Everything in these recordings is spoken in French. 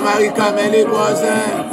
Marie-Camille et voisins.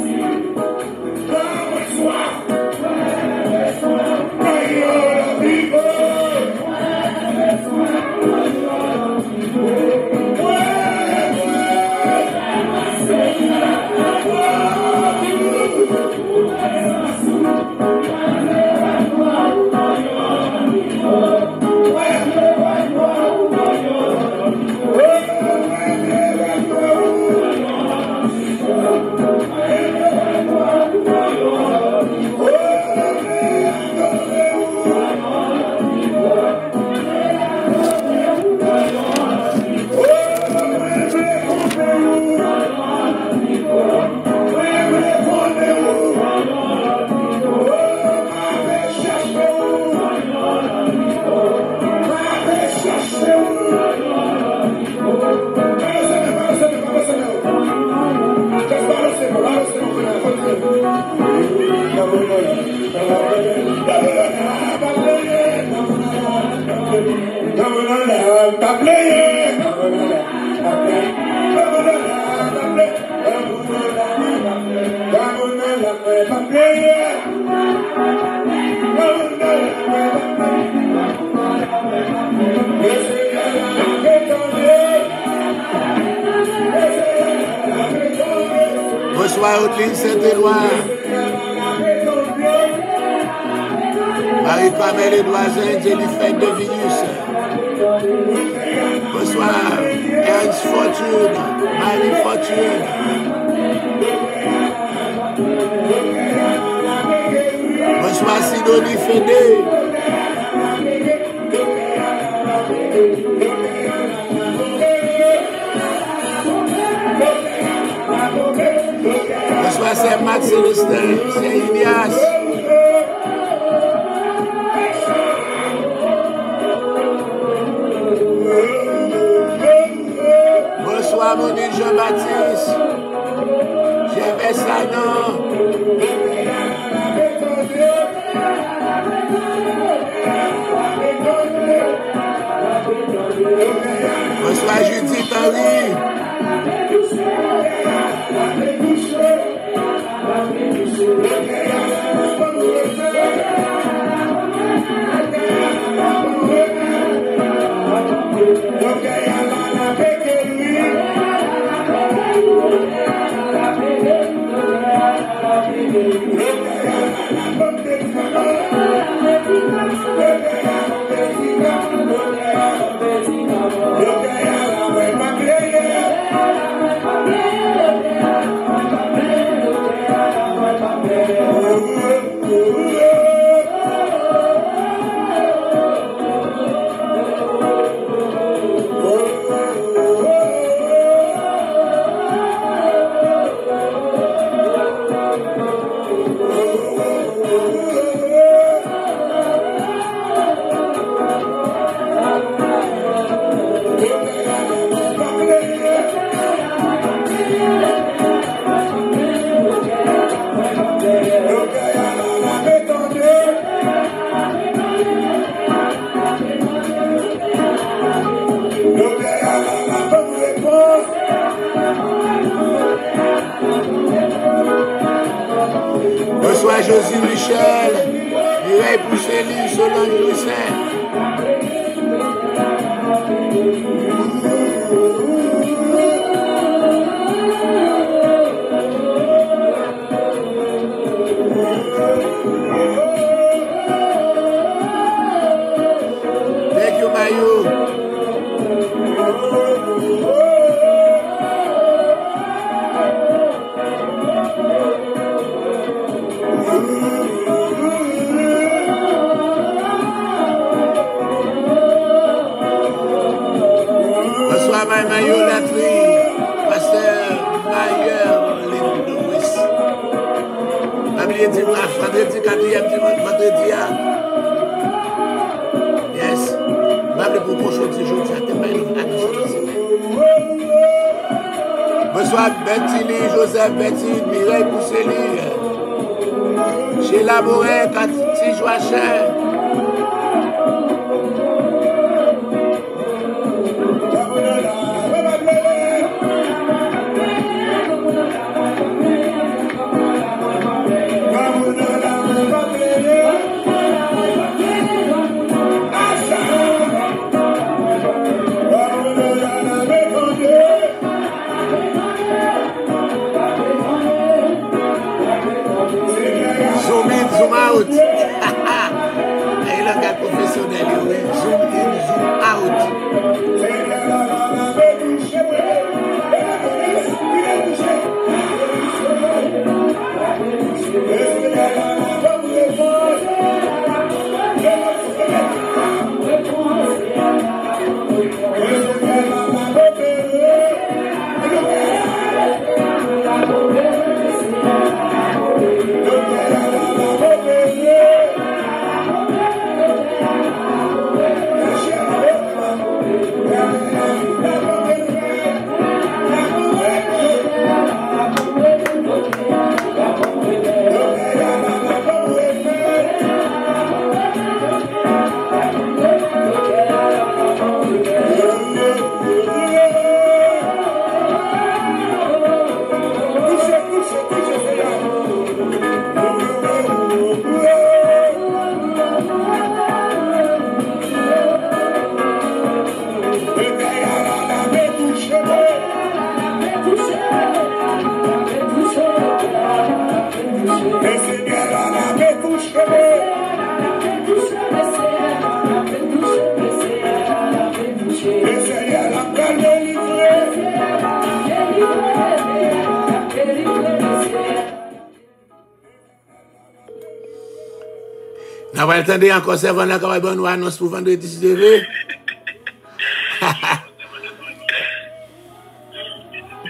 Bonsoir, Haute-Ligne Saint-Éloi. Marie-Camille et voisins, Jennifer de Vinus. Bonsoir, Ernst Fortune, Marie Fortune. Bonsoir, Sidonie Fédé. Bonsoir, c'est Max Célestin, c'est Ilias. Bonsoir, mon ami Jean-Baptiste. J'aimais ça, non? Bonsoir, Judith Henry. Bonsoir Josie Michel, Mireille Pousselli, Solange Louissin. Thank you, Mayu. Bonsoir, Mayu Latry, Pasteur Mayer Louis. Vendredi 4e dimanche, vendredi. Yes. Pour prochain jour, bonsoir Betty, Joseph Betty, Mireille Pousselli, Sheila Morin, Cathy Joachim. On va attendre encore servant là, quand on nous annonce pour vendredi si tu veux.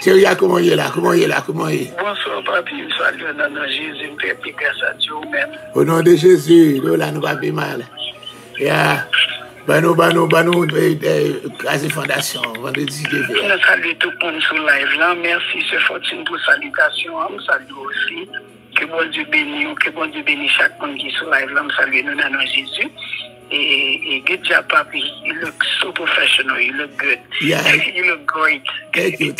Thierry, comment il est là? Comment il est là? Comment il est? Bonsoir, papi. Salut, non, Jésus. Je fais grâce à Dieu même. Au nom de Jésus, nous là, nous pas plus mal. Yeah. Banou, quasi fondation, vendredi si tu veux. Je salue tout le monde sur live là. Merci, ce Fortune, pour salutation. Je salue aussi. Que bon Dieu bénisse chaque monde qui est sur live là. Je salue nous dans Jésus. And good job, Papi. You look so professional. You look good. Yeah. You look great. Thank you.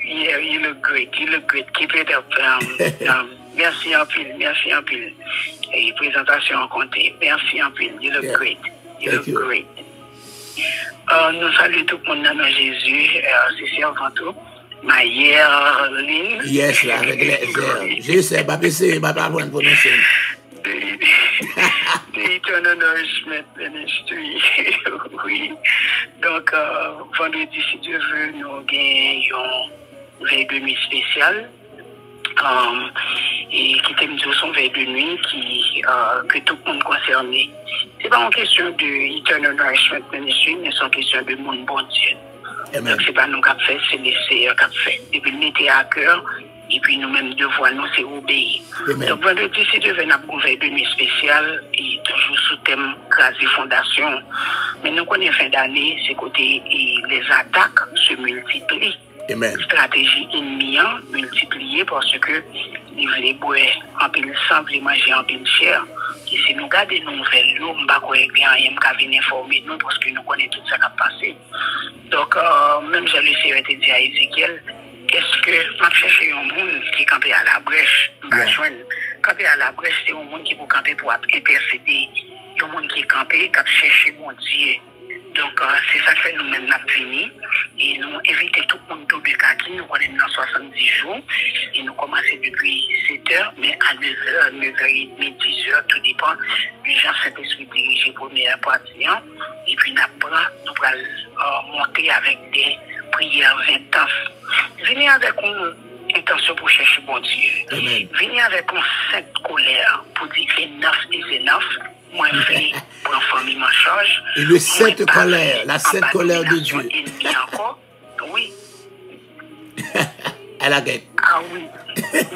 Yeah, you look great. Keep it up. Merci en pile. Et présentation en compté. Merci en pile. You look great. You look great. Nous saluons tout le monde dans Jésus. C'est avant tout. Ma Yerline. Yes, là, avec les airs. Je sais, pas prendre pour nous. The Eternal Nourishment Ministry. Oui. Donc, vendredi, si Dieu veut, nous gagnons veille de nuit spéciale. Et qui t'aime dire son veille de nuit que tout le monde concerné. C'est pas une question de Eternal Nourishment Ministry, mais c'est une question de mon bon Dieu. Amen. Donc, c'est pas nous qui avons fait, c'est les seigneurs qui ont fait. Et puis, mettez à cœur. Et puis nous-mêmes, devoir nous, c'est obéir. Amen. Donc, vendredi, si Dieu veut nous veille de nuit spéciale, et toujours sous thème quasi fondation. Mais nous connaissons fin d'année, c'est côté les attaques se multiplient. Amen. Stratégie ennemie multipliée parce que ils veulent boire en pile sang, ils manger en pile chair. Et si nous regardons les nouvelles, nous ne pouvons pas venir informer nous parce que nous connaissons tout ça qui a passé. Donc, même j'ai le Seigneur te dit à Ézéchiel, est-ce que je cherche un monde qui est campé à la brèche? Camper à la brèche, c'est un monde qui peut camper pour intercéder. Un monde qui est campé, qui a cherché mon Dieu. Donc, c'est ça que fait nous-mêmes, nous avons fini. Et nous évitons tout le monde de kaki. Nous connaissons dans 70 jours. Et nous commençons depuis 7 h, mais à 9 h, 9h30, 10 h, tout dépend du genre Saint-Esprit dirigé pour première partie. Et puis, nous allons monter avec des prières intenses. Venez avec une intention pour chercher bon Dieu. Amen. Venez avec une sainte colère pour dire enough is enough. Moi, je vais prendre famille en charge. Et le sainte colère, la sainte colère de Dieu. Oui. À la guette. Ah oui.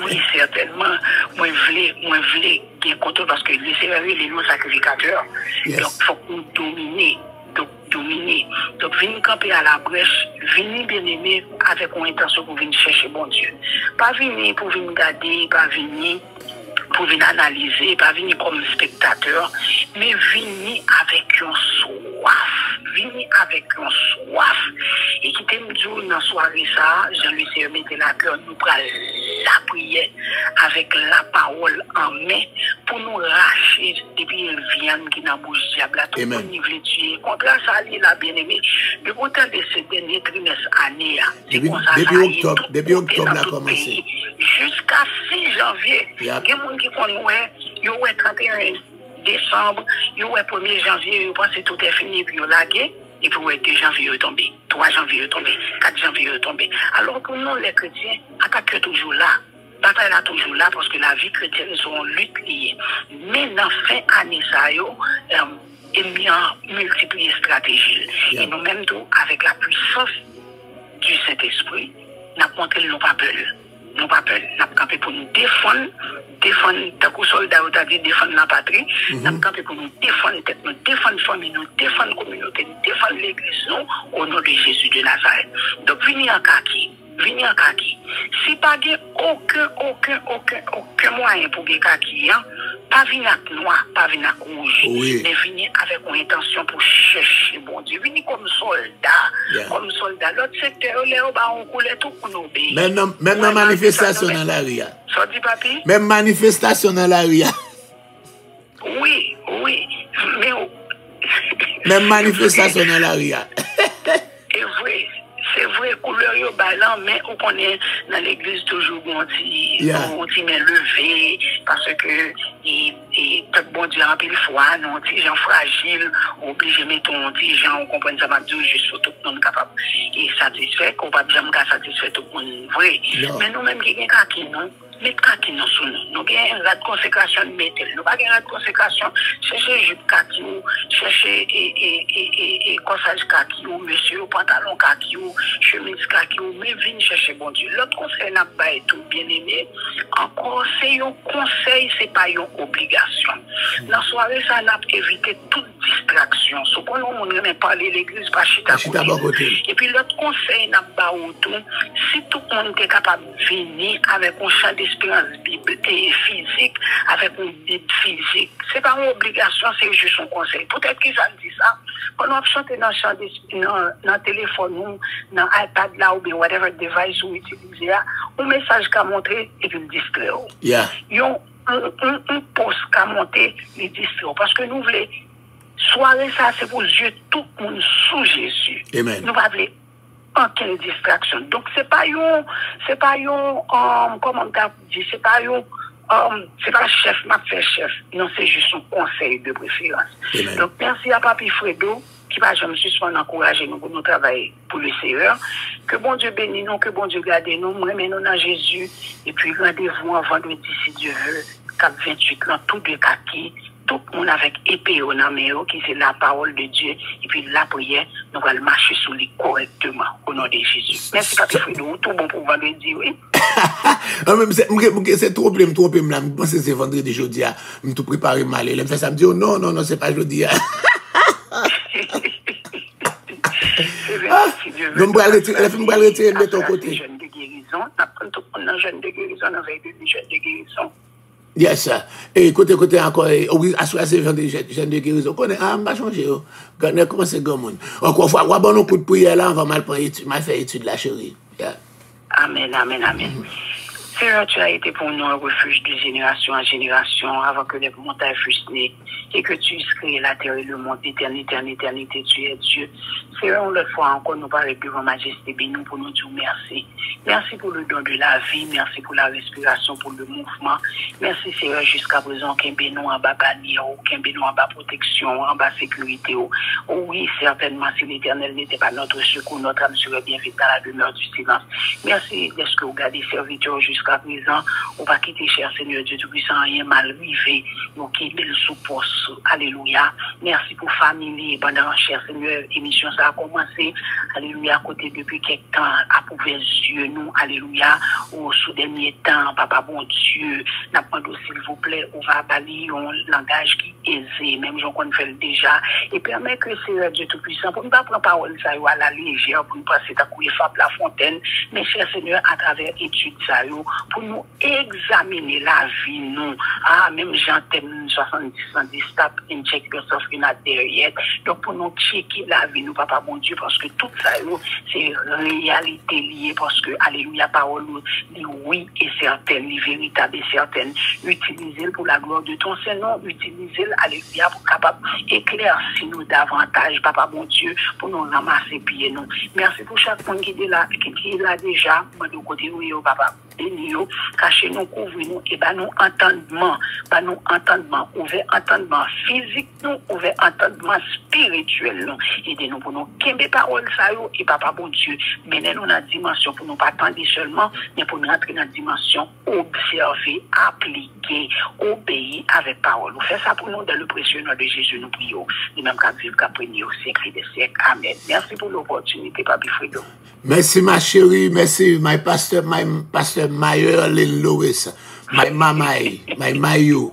Oui, certainement. Moi, je voulais bien contrôle parce que le Seigneur est le sacrificateur. Yes. Donc, il faut qu'on domine. Donc, venez camper à la brèche, venez bien aimer avec une intention pour venir chercher bon Dieu. Pas venir pour venir garder, pas venir pour venir analyser, pas venir comme spectateur, mais venir avec un soif. Venir avec un soif. Et qui t'aime dire dans la soirée ça, Jean-Louis Seigneur mettait la cœur, nous prenons la prière avec la parole en main pour nous racher depuis le viande qui n'a bouche diable. Tout le monde veut tuer. Contre ça, il a bien aimé. Le temps de ce dernier trimestre année, depuis octobre, a commencé. Jusqu'à 6 janvier, il y a des gens qui connaissent, il y a 31 décembre, il y a 1er janvier, ils pensent que tout est fini, puis ils lagué, et puis 2 janvier est tombé, 3 janvier est tombé, 4 janvier est tombé. Alors que nous, les chrétiens, l'attaque est toujours là. La bataille est toujours là parce que la vie chrétienne est en lutte liée. Mais dans fin année, ça y est, il y a multiplié stratégies. Et nous-mêmes, avec la puissance du Saint-Esprit, nous avons montré que nous n'avons pas peur. Nous n'avons pas peur. Nous avons campé pour nous défendre, tant que soldat ou dit défendre la patrie. Nous avons campé pour nous défendre tête, nous défendre famille, nous défendre la communauté, nous défendre l'église, nous, au nom de Jésus de Nazareth. Donc, venez en kaki. Si pas de aucun moyen pour gagner kaki, pas venir avec noir, pas venir avec rouge, mais venir avec une intention pour chercher bon Dieu. Venir comme soldat. L'autre secteur, là, on coule tout pour nous obéir. Même dans manifestation dans la rue. Ça dit, papi? Même manifestation dans la rue. Oui, mais... Même manifestation dans la rue. C'est vrai, couleur yo balan, mais on connaît dans l'église toujours on t'y met levé, parce que peut-être bon Dieu en pile fois, non, petit gens fragiles, obligé de mettre un petit gens, on comprend ça, Dieu, juste pour tout le monde capable et satisfait, qu'on va bien satisfait tout le monde, vrai. Mais nous-mêmes qui sommes kaki, non, mettre kaki dans sous nous. Nous avons la consécration de mettre. Nous pas la consécration, chercher jupe kaki ou, chercher corsage kaki ou, monsieur, pantalon kaki ou, chemise kaki ou, mais venez chercher bon Dieu. L'autre conseil n'a pas tout bien aimé. Encore, c'est un conseil, c'est pas une obligation. Dans la soirée, ça n'a évité toute distraction. Ce qu'on nous même parler l'église, pas chita côté. Et puis l'autre conseil n'a pas tout. Si tout le monde est capable de venir avec un champ d'espérance bible et physique, avec une bible physique, c'est pas une obligation, c'est juste un conseil. Peut-être qu'ils ont dit ça. Quand on chante dans le champ d'espérance, dans le téléphone, dans l'iPad là, ou bien whatever device vous utilisez, un message qu'a montré et puis le distrait. Yeah. Un poste qu'a monté les distrait. Parce que nous voulons, soirée ça, c'est pour Dieu, tout le monde sous Jésus. Amen. Nous ne voulons aucune distraction. Donc, c'est pas comment on dit, c'est pas chef, m'a fait chef. Non, c'est juste un conseil de préférence. Amen. Donc, merci à Papi Fredo, qui va, je me suis souvent encouragé nous pour nous travailler pour le Seigneur. Que bon Dieu bénisse nous, que bon Dieu garde nous, remets-nous dans Jésus, et puis rendez-vous en vendredi, si Dieu veut, cap 28, dans tous deux kaki, tout le monde avec épée au naméo, qui c'est la parole de Dieu, et puis la prière, nous allons marcher sur lui correctement, au nom de Jésus. Merci, Papi Fredo, tout bon pour vendredi, oui. C'est trop là, je pense que c'est vendredi, jeudi, je tout préparé mal, et je fais ça, me dit, oh, non, c'est pas jeudi. Donc, je vais retirer de ton côté. Jeune de guérison, après tout le monde jeune de guérison, avec des jeunes de guérison. Yes, sir. Et côté encore, oui, associé jeunes de guérison. On va changer. On a commencé à monde. Encore fois, on va bon coup de prière là, on va mal faire étude la chérie. Yeah. Amen. Seigneur, tu as été pour nous un refuge de génération en génération avant que les montagnes fussent nées et que tu aies créé la terre et le monde d'éternité en éternité. Tu es Dieu. Seigneur, le fois encore, nous parlons devant majesté bénie pour nous dire merci. Merci pour le don de la vie. Merci pour la respiration, pour le mouvement. Merci, Seigneur, jusqu'à présent, qu'un bénou en bas bannière, qu'un bénou en bas protection, en bas sécurité. Oh oui, certainement, si l'Éternel n'était pas notre secours, notre âme serait bien vite dans la demeure du silence. Merci d'être que vous gardez serviteurs jusqu'à présent. On va quitter, cher Seigneur Dieu Tout-Puissant, rien mal arrivé. Nous quittons le sous-poste. Alléluia. Merci pour famille. Pendant, cher Seigneur, émission ça a commencé. Alléluia. À côté depuis quelques temps, à pouvoir yeux nous. Alléluia. Au sous dernier temps, Papa bon Dieu, n'apprendons s'il vous plaît, on va balayer un langage qui est aisé, même j'en connais fait déjà, et permet que Seigneur Dieu Tout-Puissant, pour ne pas prendre parole ça à la légère, pour nous passer à couiller Fab La Fontaine, mais cher Seigneur, à travers études ça, pour nous examiner la vie, nous, même Jean Thème 70, 110, stop and check yourself in a derrière. Donc, pour nous checker la vie, nous, Papa bon Dieu, parce que tout ça, c'est réalité liée, parce que, alléluia, parole, dit oui et certaine, véritable et certaine. Utilisez-le pour la gloire de ton Seigneur, utilisez-le, alléluia, pour capable éclaircir nous davantage, Papa bon Dieu, pour nous ramasser pieds, nous. Merci pour chaque monde qui est là déjà, moi, de côté, oui, Papa. Bénis-nous, cachez-nous, couvrez-nous, et nous entendement, ouvert entendement physique, nous, ouvert entendement spirituel, nous. Aidez-nous pour nous, qu'aimer parole, ça, et Papa, bon Dieu, menez-nous dans la dimension pour nous pas attendre seulement, mais pour nous entrer dans la dimension, observer, appliquer, obéir avec parole. Nous faisons ça pour nous, dans le précieux nom de Jésus, nous prions, et même qu'à vivre, qu'à prévenir au siècle des siècles. Amen. Merci pour l'opportunité, Papi Fredo. Merci, ma chérie, merci, my pastor Mayer Lynn Lewis, my mamai, my Mayu.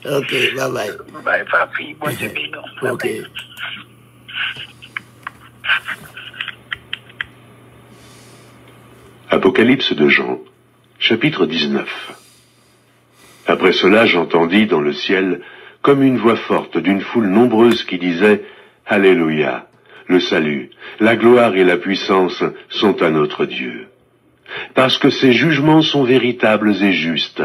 Okay, bye-bye. Bye, Papi. Bon Dieu béni. Okay. Apocalypse de Jean, chapitre 19. Après cela, j'entendis dans le ciel comme une voix forte d'une foule nombreuse qui disait « Alléluia ! Le salut, la gloire et la puissance sont à notre Dieu. Parce que ses jugements sont véritables et justes,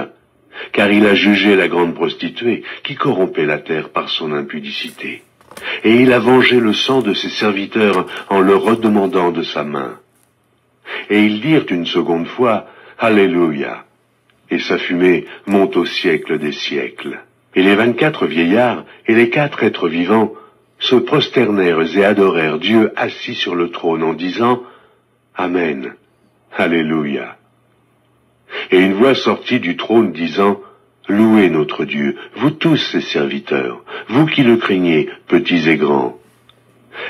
car il a jugé la grande prostituée qui corrompait la terre par son impudicité. Et il a vengé le sang de ses serviteurs en leur redemandant de sa main. Et ils dirent une seconde fois, Alléluia. Et sa fumée monte au siècle des siècles. Et les 24 vieillards et les 4 êtres vivants se prosternèrent et adorèrent Dieu assis sur le trône en disant, Amen. Alléluia. Et une voix sortit du trône disant, « Louez notre Dieu, vous tous ses serviteurs, vous qui le craignez, petits et grands. »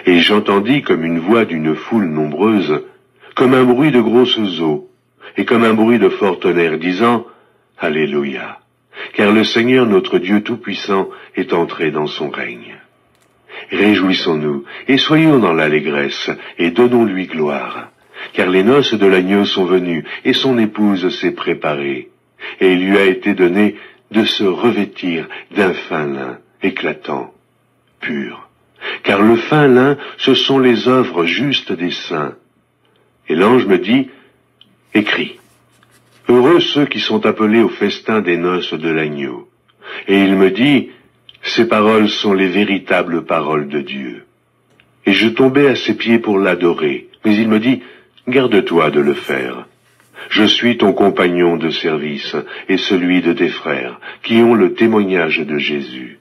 Et j'entendis comme une voix d'une foule nombreuse, comme un bruit de grosses eaux, et comme un bruit de fort tonnerre, disant, « Alléluia, car le Seigneur notre Dieu Tout-Puissant est entré dans son règne. Réjouissons-nous, et soyons dans l'allégresse, et donnons-lui gloire, car les noces de l'agneau sont venues, et son épouse s'est préparée, et il lui a été donné de se revêtir d'un fin lin, éclatant, pur. Car le fin lin, ce sont les œuvres justes des saints. Et l'ange me dit, « Écris, heureux ceux qui sont appelés au festin des noces de l'agneau. » Et il me dit, « Ces paroles sont les véritables paroles de Dieu. » Et je tombai à ses pieds pour l'adorer, mais il me dit, « Garde-toi de le faire. Je suis ton compagnon de service et celui de tes frères, qui ont le témoignage de Jésus.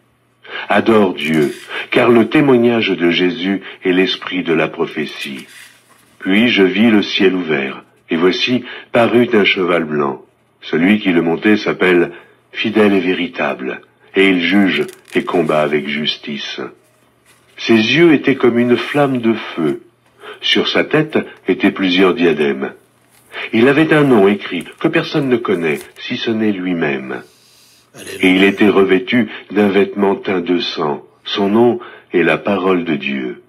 Adore Dieu, car le témoignage de Jésus est l'esprit de la prophétie. » Puis je vis le ciel ouvert, et voici parut un cheval blanc. Celui qui le montait s'appelle Fidèle et Véritable, et il juge et combat avec justice. Ses yeux étaient comme une flamme de feu. Sur sa tête étaient plusieurs diadèmes. Il avait un nom écrit que personne ne connaît, si ce n'est lui-même. Et il était revêtu d'un vêtement teint de sang. Son nom est la parole de Dieu.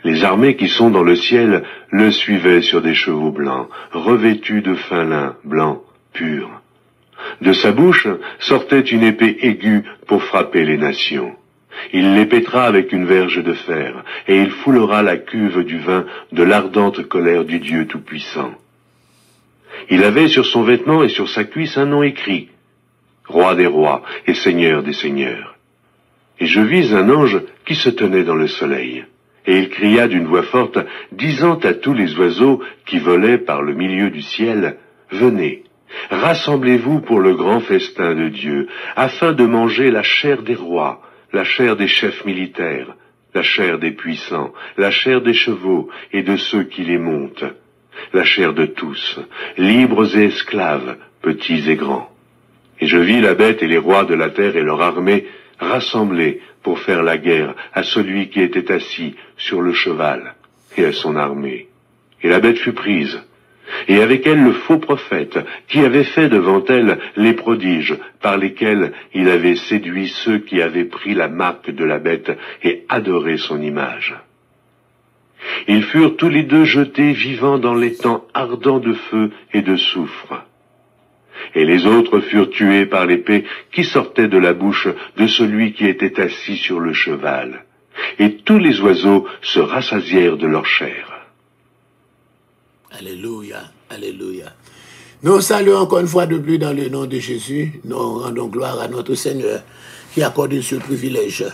Les armées qui sont dans le ciel le suivaient sur des chevaux blancs, revêtus de fin lin, blanc, pur. De sa bouche sortait une épée aiguë pour frapper les nations. Il les pétra avec une verge de fer, et il foulera la cuve du vin de l'ardente colère du Dieu Tout-Puissant. Il avait sur son vêtement et sur sa cuisse un nom écrit, Roi des rois et Seigneur des seigneurs. Et je vis un ange qui se tenait dans le soleil. Et il cria d'une voix forte, disant à tous les oiseaux qui volaient par le milieu du ciel, « Venez, rassemblez-vous pour le grand festin de Dieu, afin de manger la chair des rois, la chair des chefs militaires, la chair des puissants, la chair des chevaux et de ceux qui les montent, la chair de tous, libres et esclaves, petits et grands. » Et je vis la bête et les rois de la terre et leur armée rassemblés pour faire la guerre à celui qui était assis sur le cheval et à son armée. Et la bête fut prise, et avec elle le faux prophète qui avait fait devant elle les prodiges par lesquels il avait séduit ceux qui avaient pris la marque de la bête et adoré son image. Ils furent tous les deux jetés vivants dans l'étang ardent de feu et de soufre. Et les autres furent tués par l'épée qui sortait de la bouche de celui qui était assis sur le cheval. Et tous les oiseaux se rassasièrent de leur chair. Alléluia, alléluia. Nous saluons encore une fois de plus dans le nom de Jésus. Nous rendons gloire à notre Seigneur qui accorde ce privilège.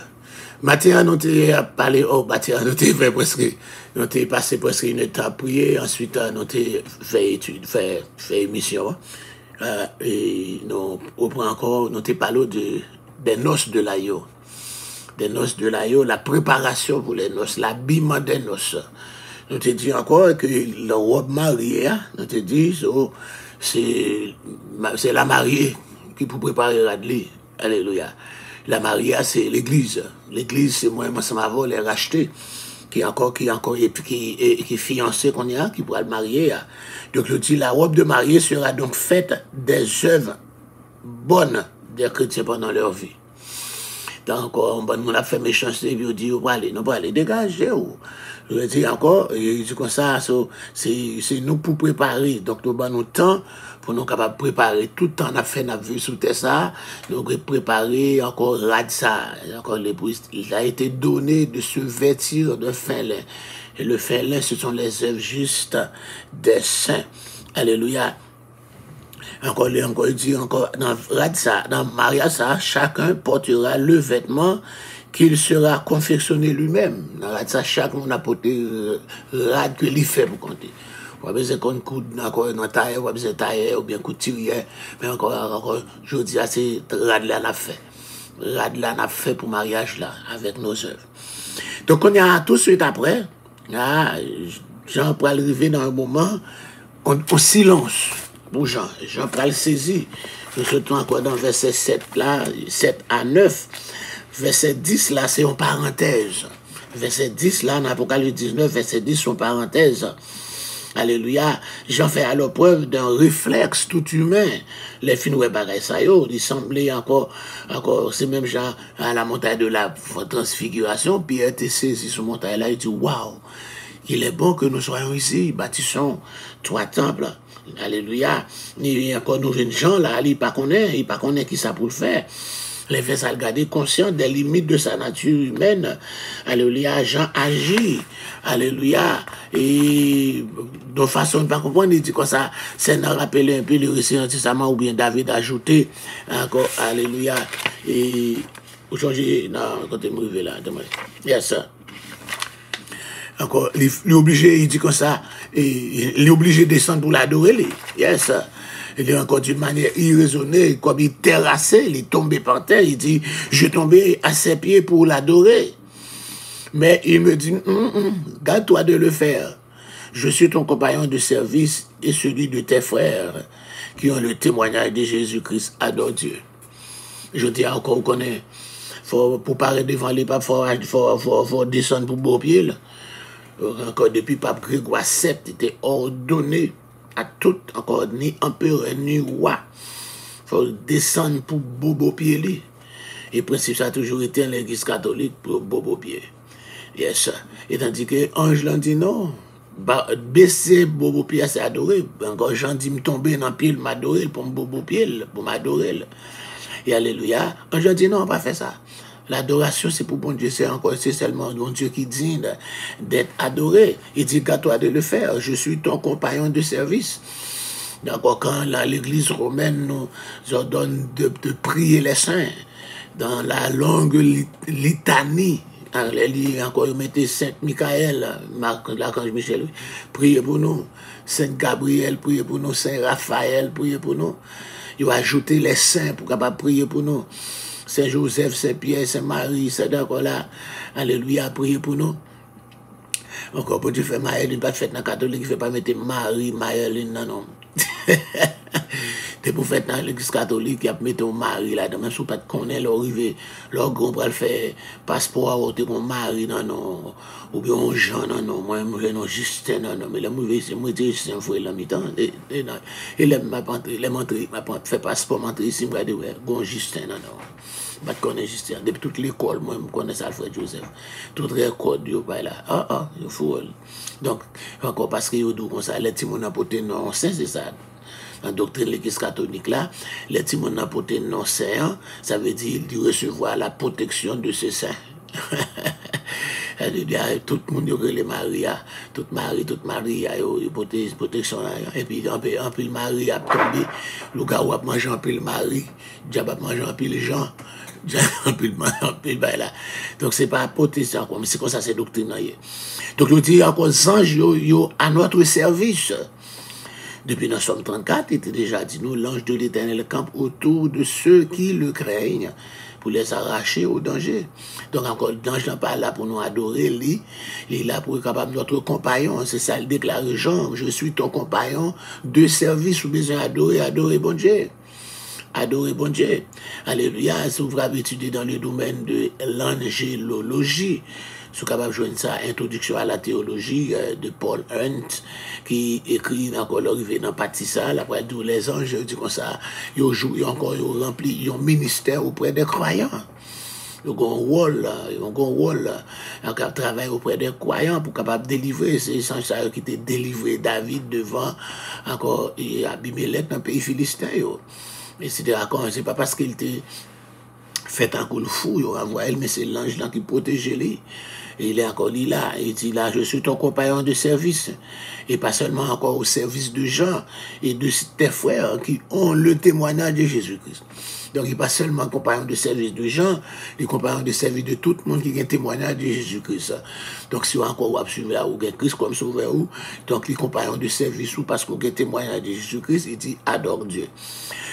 Matin, nous avons parlé au matin, nous avons passé presque une étape à prier. Ensuite, nous avons fait émission. Et nous reprenons encore, nous avons parlé des noces de l'agneau. Des noces de l'agneau, la préparation pour les noces, l'habillement des noces. Nous te dit encore que la robe mariée, nous te dit, c'est la mariée qui peut préparer la lit. Alléluia. La mariée, c'est l'église. L'église, c'est moi, ça m'a volé, racheté, qui est fiancé qu'on a, qui pourra le marier. Donc, je dis, la robe de mariée sera donc faite des œuvres bonnes des chrétiens pendant leur vie. Donc, on a fait méchanceté, et on dit, on va aller dégager. Je dis encore, et dit comme ça, c'est nous pour préparer. Donc, nous avons notre temps pour nous capables de préparer. Tout le temps, on a fait, on a vu sous ça, nous avons préparé encore ça. Encore il a été donné de se vêtir de fin lin. Et le fin lin, ce sont les œuvres justes des saints. Alléluia. Encore, il dit encore, dans Maria, ça, chacun portera le vêtement qu'il sera confectionné lui-même. Dans ça, chacun a porté rad que lui fait pour compter. On va besoin qu'on coude encore dans taille, on va besoin taille ou bien couturier, mais encore, je dis, c'est rad là, on a fait. Rad là, on a fait pour mariage là, avec nos œuvres. Donc, on y a tout de suite après, là, Jean pour arriver dans un moment, au silence. pour Jean. Jean pral saisi. Nous sommes encore dans verset 7 là, 7 à 9. Verset 10 là, c'est en parenthèse. Verset 10 là, en Apocalypse 19, verset 10, c'est en parenthèse. Alléluia. J'en fais alors preuve d'un réflexe tout humain. Les films ouais bagaille ça yo, il semblait encore, c'est même genre à la montagne de la transfiguration, Pierre était saisi sur montagne là, il dit waouh, il est bon que nous soyons ici, bâtissons 3 temples. Alléluia. Il y a encore nos jeunes gens là, il pas connaît qui ça pour le faire. Les fait ça le garder conscient des limites de sa nature humaine. Alléluia, Jean agit. Alléluia. Et de façon de pas comprendre, il dit comme ça, c'est nous rappeler un peu le récit antiquement ou bien David ajouté encore. Alléluia. Et aujourd'hui, non, quand il me là, yes, sir. Encore, il est obligé, il dit comme ça, il est obligé de descendre pour l'adorer. Yes, sir. Il est encore d'une manière irraisonnée, comme il terrassait, il est tombé par terre, il dit, je tombais à ses pieds pour l'adorer. Mais il me dit, garde-toi de le faire. Je suis ton compagnon de service et celui de tes frères qui ont le témoignage de Jésus-Christ. Adore Dieu. Je dis encore, qu'on est, pour paraître devant les papes, faut descendre pour beau pied. Encore depuis Pape Grégoire VII, était ordonné à tout, encore ni empereur ni roi. Il faut descendre pour bobo pied. Et le principe, ça a toujours été l'église catholique pour bobo pied. Yes. Et tandis que Ange l'a dit non. Baisser bobo pied, c'est adorer. Encore Jean dit me tomber dans le pied, m'adorer pour me bobo pied, pour m'adorer. Et alléluia. Ange l'a dit non, on va pas faire ça. L'adoration, c'est pour bon Dieu, c'est seulement bon Dieu qui dit d'être adoré. Il dit, garde-toi de le faire. Je suis ton compagnon de service. D'accord, quand l'église romaine nous ordonne de prier les saints, dans la longue litanie, encore, ils mettaient Saint Michael, l'archange Michel, priez pour nous. Saint Gabriel, priez pour nous. Saint Raphaël, priez pour nous. Ils ont ajouté les saints pour capable prier pour nous. Saint Joseph, Saint Pierre, Saint Marie, c'est d'accord là. Alléluia, priez pour nous. Encore pour Dieu fait Maël, il ne pas de fête dans la catholique, il ne fait pas mettre Marie, Maël, non. C'est pour fête dans l'église catholique, il y a mis ton mari là, même si vous ne connaissez pas l'arrivée, leur grand pour faire passeport, ou ton mari, non, ou bien un Jean, non, moi, je non, Justin, non, mais là, c'est moi, Justin, il faut la mi-temps, et là, je fais passeport, m'entrer ici, je vais dire, grand Justin, non. Je ne connais Justin. Depuis toute l'école, moi, je connais Alfred Joseph. Toute l'école, je vais là. Il faut. Donc, encore parce que je dis comme ça, les petits gens apportent non, c'est ça. Dans la doctrine de l'église catholique, là, les petits gens apportent non, saint, ça veut dire de recevoir la protection de ce saint. Tout le monde les Maria, toute Maria, protection. Et puis, en plus, Marie a tombé, le gars a mangé en plus le mari, diable a mangé en plus les gens. Donc, c'est pas protection, mais c'est comme ça, c'est doctrine. Donc, nous disons encore, les anges, à notre service. Depuis dans Somme 34, il était déjà dit, nous, l'ange de l'Éternel campe autour de ceux qui le craignent, pour les arracher au danger. Donc encore, l'ange n'est pas là pour nous adorer, il est là pour être capable de notre compagnon. C'est ça le déclare Jean, je suis ton compagnon de service, ou besoin adorer bon Dieu. Adorer bon Dieu. Alléluia, si vous avez étudié dans le domaine de l'angélologie, vous êtes capable de joindre ça, Introduction à la théologie de Paul Hunt, qui écrit encore l'arrivée dans Patissal, après d'où les anges, dit comme ça, ils ont rempli un ministère auprès des croyants. Ils ont un rôle, ils travaillent auprès des croyants pour capable délivrer, c'est les anges qui étaient délivrés David devant encore Abimelech dans le pays philistin. Mais c'est pas parce qu'il était fait un coup de fou, il aura voyé, mais c'est l'ange qui protégeait lui. Et il est encore là, il dit là, je suis ton compagnon de service. Et pas seulement encore au service de Jean et de tes frères qui ont le témoignage de Jésus-Christ. Donc il n'est pas seulement compagnon de service de Jean, il est compagnon de service de tout le monde qui a un témoignage de Jésus-Christ. Donc si vous encore suivre là, ou Christ comme sauveur, donc il est compagnon de service ou parce qu'on a un témoignage de Jésus-Christ, il dit adore Dieu.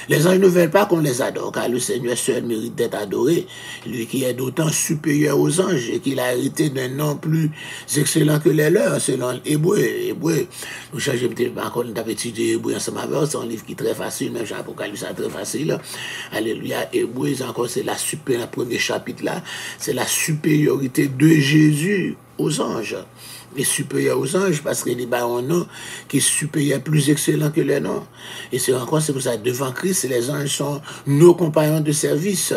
Les anges ne veulent pas qu'on les adore, car le Seigneur seul mérite d'être adoré, lui qui est d'autant supérieur aux anges et qu'il a hérité d'un nom plus excellent que les leurs, selon l'hébreu. Hébreu, nous changeons encore, nous avons étudié Hébreu ensemble avec, c'est un livre qui est très facile, même Apocalypse, c'est très facile. Alléluia, Hébreu, encore, c'est le premier chapitre là, c'est la supériorité de Jésus aux anges. Et supérieur aux anges, parce qu'il est un nom qui est supérieur, plus excellent que les noms. Et c'est encore, c'est pour ça, devant Christ, les anges sont nos compagnons de service.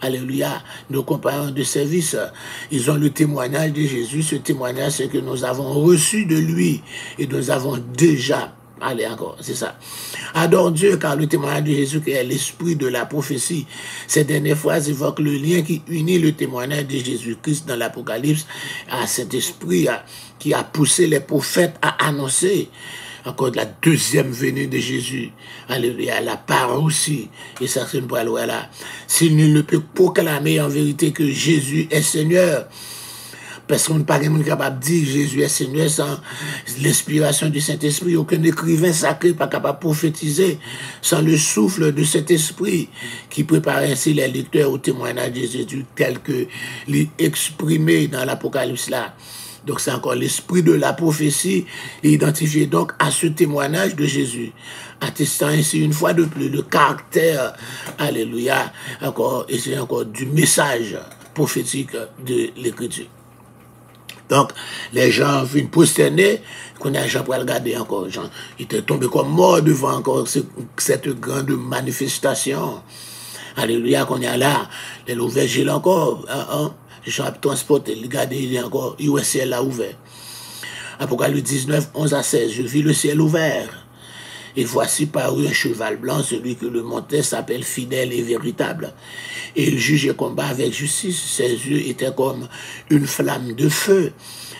Alléluia, nos compagnons de service. Ils ont le témoignage de Jésus. Ce témoignage, c'est que nous avons reçu de lui et nous avons déjà. Allez, encore, c'est ça. Adore Dieu, car le témoignage de Jésus, qui est l'esprit de la prophétie. Ces dernières phrases évoquent le lien qui unit le témoignage de Jésus-Christ dans l'Apocalypse à cet esprit qui a poussé les prophètes à annoncer encore de la deuxième venue de Jésus. Alléluia, la part aussi. Et ça, c'est une parole là. Si nul ne peut proclamer en vérité que Jésus est Seigneur, parce qu'on n'est pas capable de dire Jésus est Seigneur sans l'inspiration du Saint-Esprit. Aucun écrivain sacré n'est pas capable de prophétiser sans le souffle de cet esprit qui prépare ainsi les lecteurs au témoignage de Jésus tel que l'exprimé dans l'Apocalypse là. Donc c'est encore l'esprit de la prophétie identifié donc à ce témoignage de Jésus, attestant ainsi une fois de plus le caractère, alléluia, encore, et c'est encore du message prophétique de l'Écriture. Donc, les gens viennent prosterner, qu'on a Jean pour regarder encore. Jean, il était tombé comme mort devant encore cette grande manifestation. Alléluia, qu'on est là. Les ouvert, j'ai encore. Jean a transporté, regardez, il est encore, il le ciel là ouvert. Apocalypse 19, 11 à 16. Je vis le ciel ouvert. Et voici parut un cheval blanc, celui que le montait s'appelle fidèle et véritable. Et il juge et combat avec justice. Ses yeux étaient comme une flamme de feu.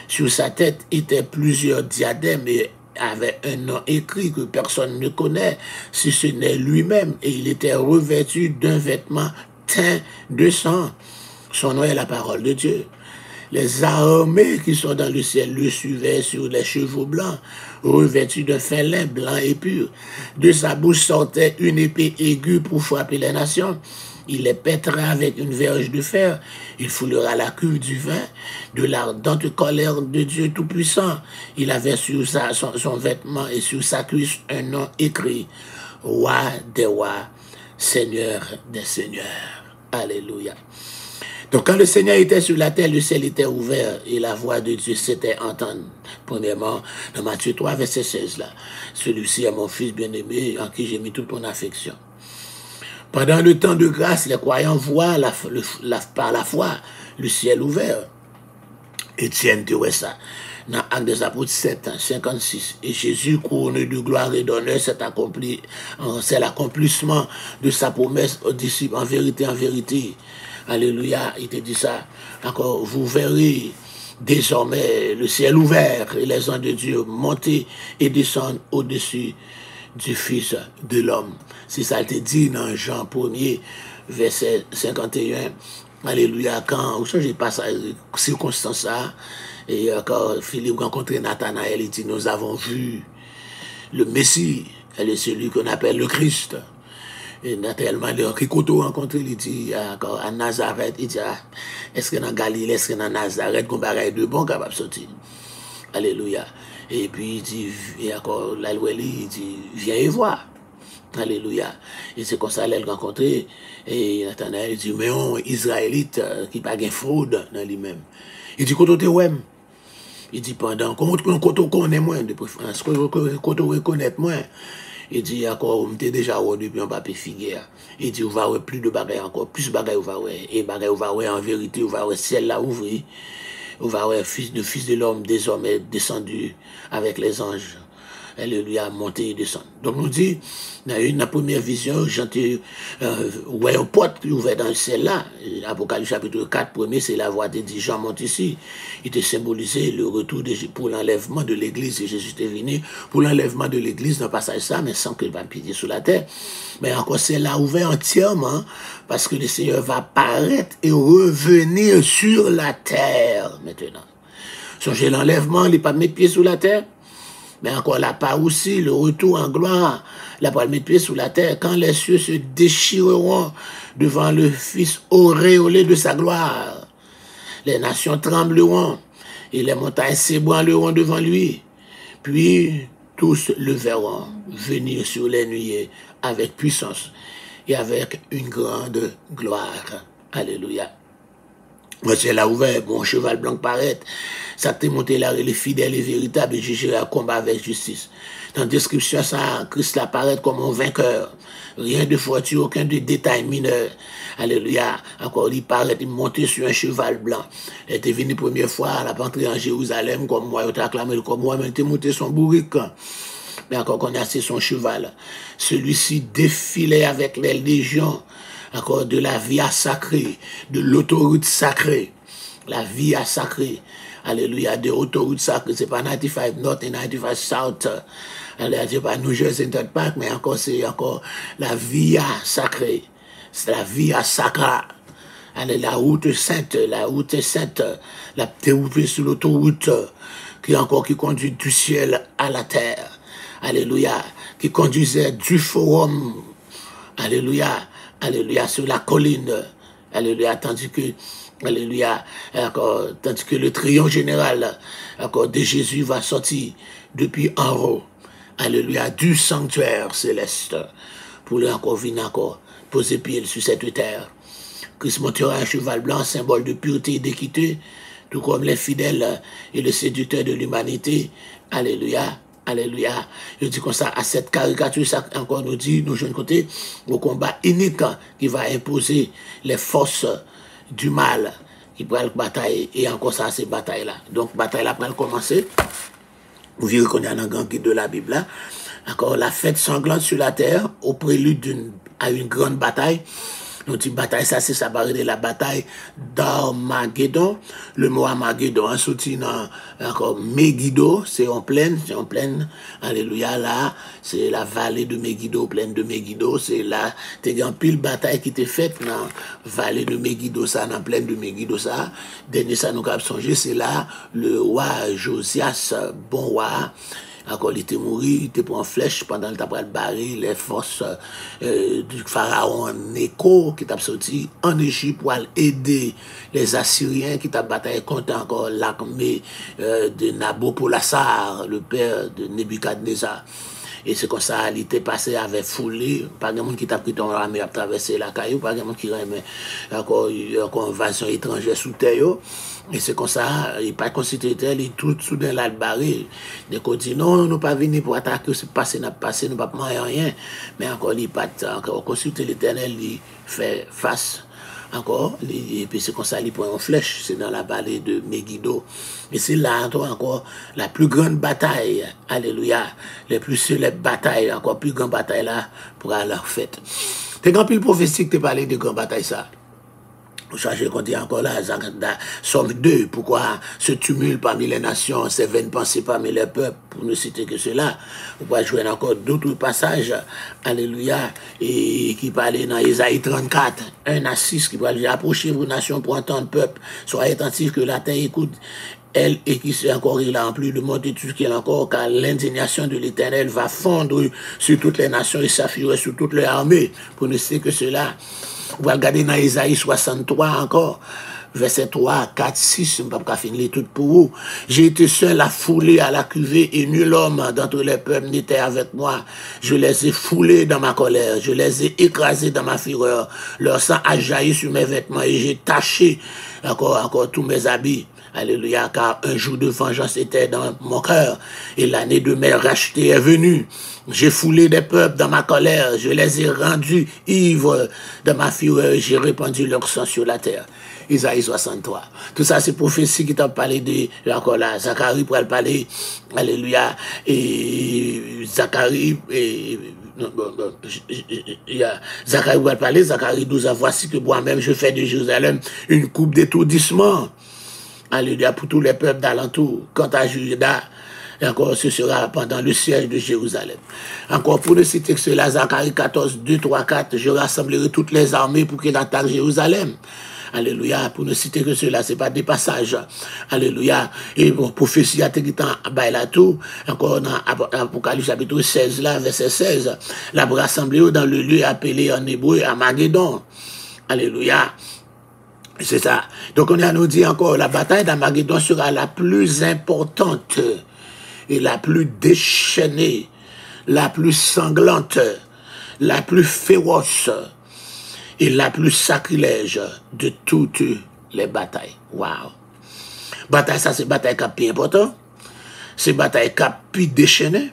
Sur sa tête étaient plusieurs diadèmes et avait un nom écrit que personne ne connaît, si ce n'est lui-même. Et il était revêtu d'un vêtement teint de sang. Son nom est la parole de Dieu. Les armées qui sont dans le ciel le suivaient sur les chevaux blancs, revêtus d'un fin lin blanc et pur. De sa bouche sortait une épée aiguë pour frapper les nations. Il les pètera avec une verge de fer. Il foulera la cuve du vin de l'ardente colère de Dieu Tout-Puissant. Il avait sur son vêtement et sur sa cuisse un nom écrit. Roi des rois, Seigneur des seigneurs. Alléluia. Donc quand le Seigneur était sur la terre, le ciel était ouvert et la voix de Dieu s'était entendue. Premièrement, dans Matthieu 3, verset 16, là. Celui-ci est mon fils bien-aimé en qui j'ai mis toute mon affection. Pendant le temps de grâce, les croyants voient par la foi le ciel ouvert. Étienne dit ça. Dans Actes des Apôtres 7, 56. Et Jésus, couronné de gloire et d'honneur, c'est l'accomplissement de sa promesse aux disciples. En vérité, alléluia, il te dit ça. Encore, vous verrez désormais le ciel ouvert et les anges de Dieu monter et descendre au-dessus du Fils de l'homme. C'est ça, il te dit dans Jean 1er, verset 51. Alléluia, quand vous changez pas ça, circonstance ça, et quand Philippe rencontre Nathanaël, il dit, nous avons vu le Messie, elle est celui qu'on appelle le Christ. Et naturellement, qui rencontré, il dit, à Nazareth, il dit, est-ce que dans Galilée, est-ce que dans Nazareth, qu'on va de bon capable de sortir? Alléluia. Et puis, il dit, et encore, la loi, il dit, viens et vois. Alléluia. Et c'est comme ça qu'elle rencontré. Et Nathanaël dit, mais on, Israélite, qui n'a pas de fraude dans lui-même. Il dit, quand on te ouais. Il dit, pendant, quand on connaît moins de préférence, quand on reconnaît moins. Il dit, encore, on était déjà au depuis un papier figuier. Il dit, on va avoir plus de bagailles encore, plus de bagailles, on va avoir. Et bagailles, on va avoir en vérité, on va avoir ciel là ouvert. On va avoir fils de l'homme désormais descendu avec les anges. Elle lui a monté et descendu. Donc, on dit, dans la première vision, j'entends un porte qui ouvert dans le ciel là. Apocalypse chapitre 4, premier, c'est la voix de dit, Jean monte ici. Il te symbolisé le retour pour l'enlèvement de l'église. Et Jésus est venu pour l'enlèvement de l'église dans le passage ça, mais sans qu'il va piller sur la terre. Mais encore, c'est là ouvert entièrement parce que le Seigneur va paraître et revenir sur la terre maintenant. Songez l'enlèvement, il n'est pas mettre pied sur la terre. Mais encore là, pas aussi le retour en gloire, la pas mettre pied sous la terre, quand les cieux se déchireront devant le Fils auréolé de sa gloire. les nations trembleront, et les montagnes s'ébranleront devant lui. Puis tous le verront venir sur les nuées avec puissance et avec une grande gloire. Alléluia. Moi, c'est là ouvert, mon cheval blanc paraît. Ça t'est monté là, il est fidèle et véritable, et jugerait un combat avec justice. Dans la description, ça, Christ apparaît comme un vainqueur. Rien de fortuit, aucun de détail mineur. Alléluia. Encore, il paraît, il montait sur un cheval blanc. Il était venu première fois, il a entré en Jérusalem, comme moi, il a acclamé comme moi, mais il était monté son bourrique. Mais encore qu'on a assez son cheval. Celui-ci défilait avec les légions, encore de la via sacrée, de l'autoroute sacrée. La via sacrée. Alléluia, de l'autoroute sacrée. C'est pas 95 North et 95 South. C'est pas New Jersey Park, mais encore, c'est encore la via sacrée. C'est la via sacra. Allez, la route sainte, la route sur l'autoroute, qui conduit du ciel à la terre. Alléluia, qui conduisait du forum. Alléluia. Alléluia, sur la colline. Alléluia, tandis que le triomphe général de Jésus va sortir depuis en haut. Alléluia, du sanctuaire céleste. Pour lui encore venir poser pied sur cette terre. Christ montera un cheval blanc, symbole de pureté et d'équité, tout comme les fidèles et le séducteur de l'humanité. Alléluia. Alléluia. Je dis comme ça, à cette caricature, ça encore nous dit, nous jeunes côté, au combat unique qui va imposer les forces du mal qui prennent bataille, et encore ça, ces batailles-là. Donc, bataille-là va commencer. Vous verrez qu'on est dans un grand guide de la Bible là. Encore la fête sanglante sur la terre, au prélude à une grande bataille. Donc, une bataille, ça, c'est ça, de la bataille d'Armageddon. Le mot Armageddon, en soutien encore Megiddo, c'est en plaine, alléluia, là, c'est la vallée de Megiddo, plaine de Megiddo, c'est là, t'es en pile bataille qui t'est faite dans la vallée de Megiddo, ça, dans la plaine de Megiddo, ça. Dernier, ça, nous avons songé, c'est là, le roi Josias, bon roi, encore, il était mort, il était pris en flèche pendant le temps de barrer les forces du pharaon Néco qui t'a sorti en Égypte pour aider les Assyriens qui t'a bataillé contre encore l'armée de Nabopolassar, le père de Nebuchadnezzar. Et c'est comme ça, il était passé avec foulée, pas de monde qui t'a pris ton armée à traverser la caillou, pas de monde qui remet encore invasion étrangère sous terre. Et c'est comme ça, il n'est pas considéré tel, il est tout soudain là, le barré. Des côtés disent non, nous ne pas venir pour attaquer, c'est passé, nous ne pas manger rien. Mais encore, il n'est pas encore consulté l'Éternel, il fait face. Encore, et puis c'est comme ça, il prend une flèche, c'est dans la vallée de Megiddo. Et c'est là encore la plus grande bataille, alléluia, les plus célèbres batailles, encore plus grande bataille là, pour aller leur fête. T'es grand pile prophétique, t'es parlé de grande bataille ça. Vous cherchez qu'on dit encore là, Somme 2, pourquoi ce tumulte parmi les nations, ces vaines pensées parmi les peuples, pour ne citer que cela. Vous pouvez jouer encore d'autres passages, alléluia, et qui parlaient dans Ésaïe 34, 1 à 6, qui parle, approchez-vous nations pour entendre peuple, soyez attentifs que la terre écoute. Elle, et qui s'est encore il a en plus de monter tout ce qu'il y a encore, car l'indignation de l'Éternel va fondre sur toutes les nations et s'afficher sur toutes les armées, pour ne citer que cela. Vous allez regarder dans Isaïe 63 encore, verset 3, 4, 6, je ne peux pas finir tout pour vous. J'ai été seul à fouler à la cuvée et nul homme d'entre les peuples n'était avec moi. Je les ai foulés dans ma colère, je les ai écrasés dans ma fureur. Leur sang a jailli sur mes vêtements et j'ai taché encore tous mes habits. Alléluia, car un jour de vengeance était dans mon cœur et l'année de mes rachetés est venue. J'ai foulé des peuples dans ma colère, je les ai rendus ivres de ma fureur, j'ai répandu leur sang sur la terre. Isaïe 63. Tout ça, c'est prophétie qui t'a parlé de, encore là, Zacharie pour parler, alléluia, et Zacharie, Zacharie va parler, Zacharie 12, voici que moi-même je fais de Jérusalem une coupe d'étourdissement. Alléluia, pour tous les peuples d'alentour. Quant à Juda, encore ce sera pendant le siège de Jérusalem. Encore pour ne citer que cela, Zacharie 14, 2, 3, 4, je rassemblerai toutes les armées pour qu'elles attaquent Jérusalem. Alléluia, pour ne citer que cela, c'est pas des passages. Alléluia. Et bon, prophétie à là tout, encore dans Apocalypse chapitre 16, là, verset 16, la rassemblée dans le lieu appelé en hébreu Armageddon. Alléluia. C'est ça. Donc on a nous dit encore, la bataille d'Armageddon sera la plus importante et la plus déchaînée, la plus sanglante, la plus féroce et la plus sacrilège de toutes les batailles. Waouh! Bataille, ça c'est bataille qui est plus important. C'est bataille qui est plus déchaînée.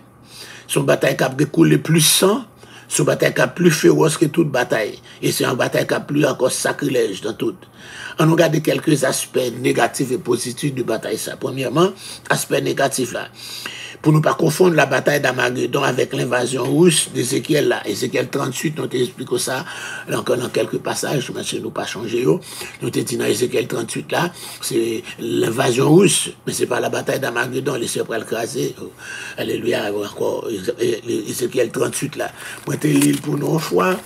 C'est une bataille qui a découlé plus sang. C'est une bataille qui est plus féroce que toute bataille. Et c'est une bataille qui est plus encore sacrilège dans toute. On regarde quelques aspects négatifs et positifs de bataille. Ça. Premièrement, aspect négatif là. Pour ne pas confondre la bataille d'Armageddon avec l'invasion russe d'Ézéchiel là. Ézéchiel 38, nous t'expliquons ça encore dans quelques passages, mais nous pas changé. Nous t'ai dit dans Ézéchiel 38 là, c'est l'invasion russe, mais c'est pas la bataille d'Armageddon, les sœurs pour l'écraser. Alléluia, encore Ézéchiel 38 là. Moi t'ai lu pour nos fois.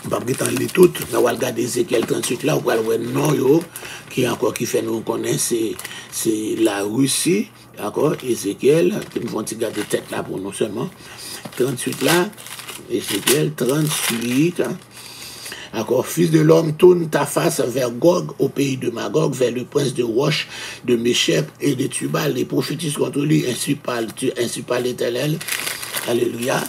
On va pas les toutes, mais on va regarder Ézéchiel 38 là, on va voir non yo, qui encore qui fait nous connaître, c'est la Russie. D'accord, Ézéchiel, nous vont garder tête là pour nous seulement. 38 là, Ézéchiel 38. D'accord, fils de l'homme, tourne ta face vers Gog, au pays de Magog, vers le prince de Roche, de Méchec et de Tubal, et prophétise contre lui, ainsi parle l'Éternel. Alléluia.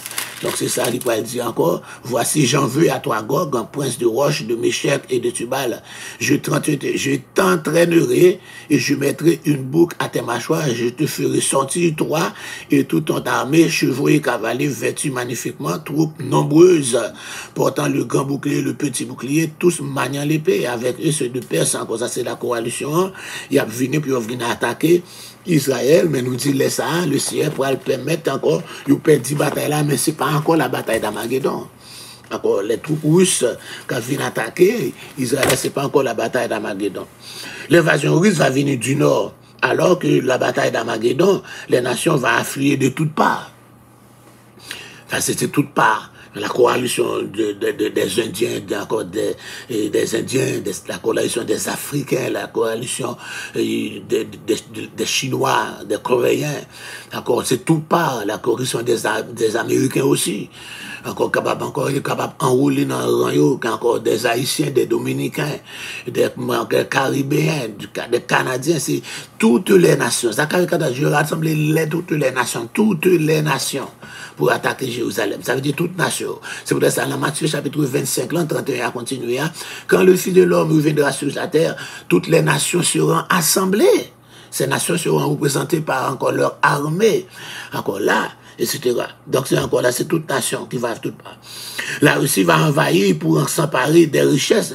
Donc c'est ça, il va dire encore, voici j'en veux à toi Gog, un prince de Roche, de Méchec et de Tubal. Je t'entraînerai et je mettrai une boucle à tes mâchoires, et je te ferai sortir toi et toute ton armée, chevaux et cavaliers vêtus magnifiquement, troupes nombreuses, portant le grand bouclier, le petit bouclier, tous maniant l'épée, avec eux ceux de Perse, encore ça c'est la coalition, il a venu puis il a attaquer Israël, mais nous dit ça, le ciel pour le permettre encore, il perd 10 batailles là, mais c'est pas encore la bataille d'Armageddon. Encore les troupes russes qui viennent attaquer Israël, c'est pas encore la bataille d'Armageddon. L'invasion russe va venir du nord, alors que la bataille d'Armageddon, les nations vont affluer de toutes parts. Enfin, c'était toutes parts. La coalition des Indiens, des Indiens, la coalition des Africains, la coalition des Chinois, des Coréens, c'est tout part, la coalition des Américains aussi. Encore capable enrouler dans le rang, encore des Haïtiens, des Dominicains, des Caribéens, des Canadiens, c'est toutes les nations. Ça, je rassemble toutes les nations pour attaquer Jérusalem. Ça veut dire toutes nations. C'est pour ça, dans Matthieu chapitre 25, 31 à continuer, quand le Fils de l'homme reviendra sur la terre, toutes les nations seront assemblées. Ces nations seront représentées par encore leur armée. Encore là, etc. Donc c'est encore là, c'est toute nation qui va toute part. La Russie va envahir pour s'emparer des richesses,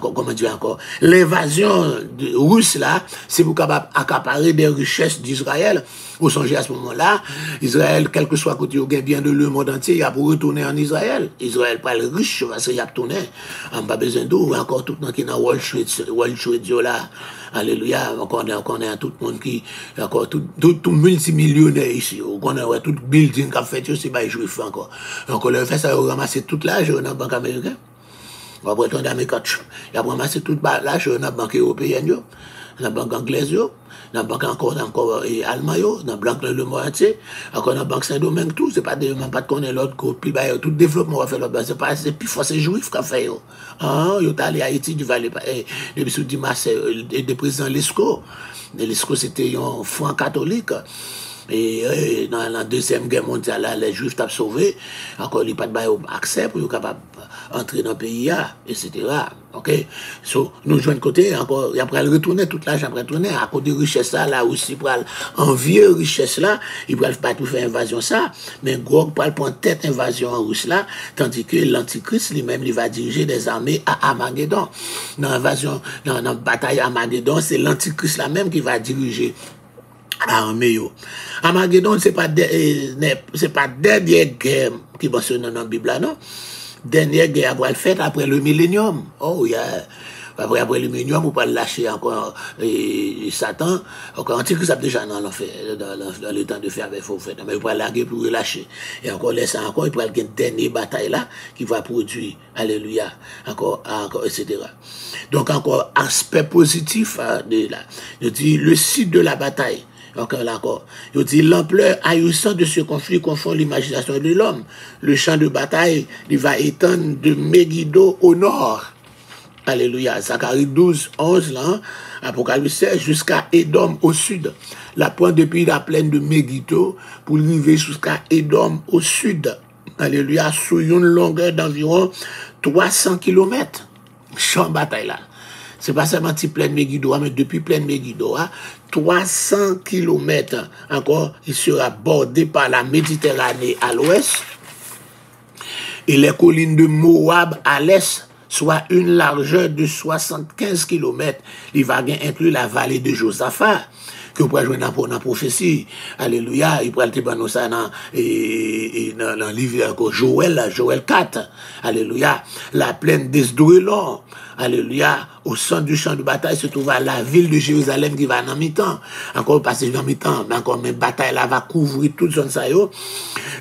comment dire encore, l'invasion russe là, c'est pour capable accaparer des richesses d'Israël. Vous songez à ce moment-là, Israël, quel que soit côté où il bien de le monde entier, il a pour retourner en Israël. Israël pas le riche, parce qu'il a tourné. On n'a pas besoin d'eau, encore tout le monde qui est dans Wall Street là. Alléluia, on connaît tout le monde qui, encore tout multimillionnaire ici. On connaît tout building qu'a fait, c'est pas juif encore. Donc on a fait ça, on a ramassé toute l'argent dans la banque américaine. On va prendre d'Amérique, il a ramassé toute l'argent dans la banque européenne, dans la banque anglaise, dans la banque encore allemande, dans la banque le monde entier, encore dans la banque Saint-Domingue, tout, c'est pas de connaître l'autre, puis tout développement va faire l'autre, c'est plus fort, c'est juif qu'a fait. Ah, il est allé à Haïti, du Valais, depuis sous Dimas, le président Lescaut. Lescaut, c'était un franc catholique. Et dans la deuxième guerre mondiale, là, les Juifs t'ont sauvé. Encore, ils n'ont pas de accès pour être capable d'entrer dans le pays, etc. Ok? So, nous jouons de côté, encore, après retourner toute l'argent, après retourner, à cause de richesse là aussi, pour envier richesse là, ils ne peuvent pas tout faire invasion ça, mais Gog pour prendre tête invasion en russe là, tandis que l'Antichrist lui-même, il va diriger des armées à Armageddon. Dans l'invasion, dans la bataille à Armageddon, c'est l'Antichrist là même qui va diriger armée. Armageddon, c'est pas dernière guerre qui mentionne dans la Bible, non? Dernière guerre va être faite après le millénium. Oh, yeah. Après le millénium, on peut lâcher encore Satan. Encore Antichrist a déjà dans l'enfer, dans le temps de faire avec faux fait. Mais il peut la guerre pour relâcher. Et encore laisser encore, il peut y une dernière bataille là qui va produire. Alléluia. Encore, etc. Donc encore aspect positif de là. Je dis le site de la bataille Encore là encore. Il dit l'ampleur ahurissante de ce conflit confond l'imagination de l'homme. Le champ de bataille, il va étendre de Megiddo au nord. Alléluia. Zacharie 12, 11, là, Apocalypse 16, jusqu'à Édom au sud. La pointe depuis la plaine de Megiddo pour arriver jusqu'à Édom au sud. Alléluia. Sur une longueur d'environ 300 km. Champ de bataille là. C'est pas seulement petit plaine Megiddo, mais depuis plaine Megiddo, 300 km encore, il sera bordé par la Méditerranée à l'ouest et les collines de Moab à l'est, soit une largeur de 75 km. Il va inclure la vallée de Josaphat, que vous pouvez jouer dans la prophétie. Alléluia. Il pourrait être ça dans le livre Joël 4. Alléluia. La plaine d'Esdrelon. Alléluia. Au centre du champ de bataille se trouve la ville de Jérusalem qui va dans mi-temps. Encore passer dans mi-temps, mais encore même bataille là va couvrir toute zone ça yo.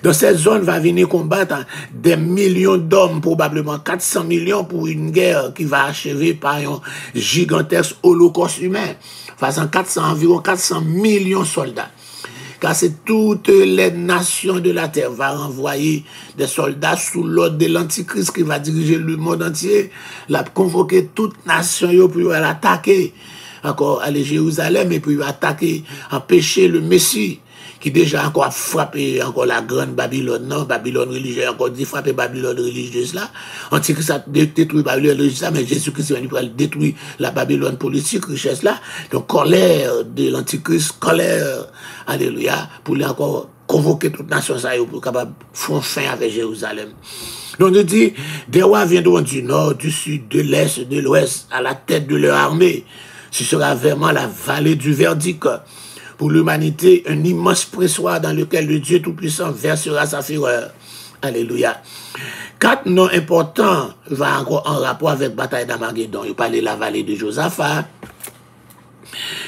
Dans cette zone va venir combattre des millions d'hommes, probablement 400 millions pour une guerre qui va achever par un gigantesque holocauste humain. Faisant environ 400 millions de soldats. Car c'est toutes les nations de la terre va envoyer des soldats sous l'ordre de l'Antichrist qui va diriger le monde entier, la convoquer toute nation pour l'attaquer, encore aller Jérusalem et puis attaquer, empêcher le Messie qui déjà encore frappé encore la grande Babylone, non, Babylone religieuse, encore dit frapper Babylone religieuse là. Antichrist a détruit Babylone religieuse là, mais Jésus-Christ va lui détruire la Babylone politique, richesse là. Donc, colère de l'Antichrist, colère, alléluia, pour lui encore convoquer toute nation ça pour capable faire fin avec Jérusalem. Donc, il dit, des rois viendront du nord, du sud, de l'est, de l'ouest, à la tête de leur armée. Ce sera vraiment la vallée du verdict. Pour l'humanité, un immense pressoir dans lequel le Dieu Tout-Puissant versera sa fureur. Alléluia. 4 noms importants vont encore en rapport avec la bataille d'Armageddon. Il parlait de la vallée de Josaphat,